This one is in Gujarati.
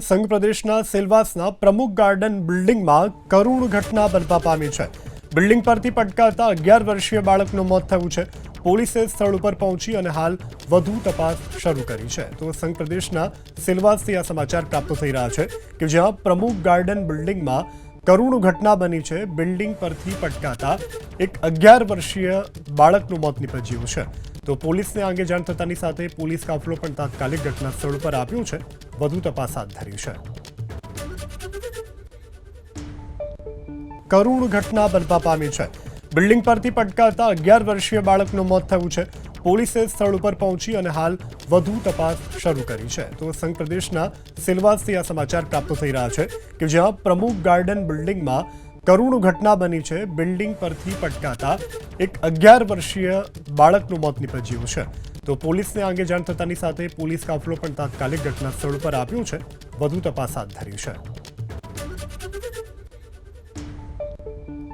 સંઘ પ્રદેશના સેલવાસના પ્રમુખ ગાર્ડન બિલ્ડિંગમાં કરુણ ઘટના બનવા પામી છે. બિલ્ડિંગ પરથી પટકાતા 11 વર્ષીય બાળકનું મોત થયું છે. પોલીસે સ્થળ ઉપર પહોંચી અને હાલ વધુ તપાસ શરૂ કરી છે. તો સંઘ પ્રદેશના સેલવાસથી આ સમાચાર પ્રાપ્ત થઈ રહ્યા છે કે જ્યાં પ્રમુખ ગાર્ડન બિલ્ડિંગમાં કરુણ ઘટના બની છે. બિલ્ડિંગ પરથી પટકાતા એક 11 વર્ષીય બાળકનું મોત નીપજ્યું છે. તો પોલીસને આ અંગે જાણ થતાની સાથે પોલીસ કાફલો પણ તાત્કાલિક ઘટના સ્થળ પર આવ્યો છે. વધુ તપાસ હાથ ધરી છે. કરુણ ઘટના બનવા પામી છે. બિલ્ડિંગ પરથી પટકાતા 11 વર્ષીય બાળકનું મોત થયું છે. પોલીસે સ્થળ ઉપર પહોંચી અને હાલ વધુ તપાસ શરૂ કરી છે. તો સંઘ પ્રદેશના સેલવાસથી આ સમાચાર પ્રાપ્ત થઈ રહ્યા છે કે જ્યાં પ્રમુખ ગાર્ડન બિલ્ડિંગમાં કરુણ ઘટના બની છે. બિલ્ડિંગ પરથી પટકાતા એક 11 વર્ષીય બાળકનું મોત નીપજ્યું છે. તો પોલીસને આ અંગે જાણ થતાની સાથે પોલીસ કાફલો પણ તાત્કાલિક ઘટના સ્થળ પર આવ્યો છે. વધુ તપાસ હાથ ધરી છે.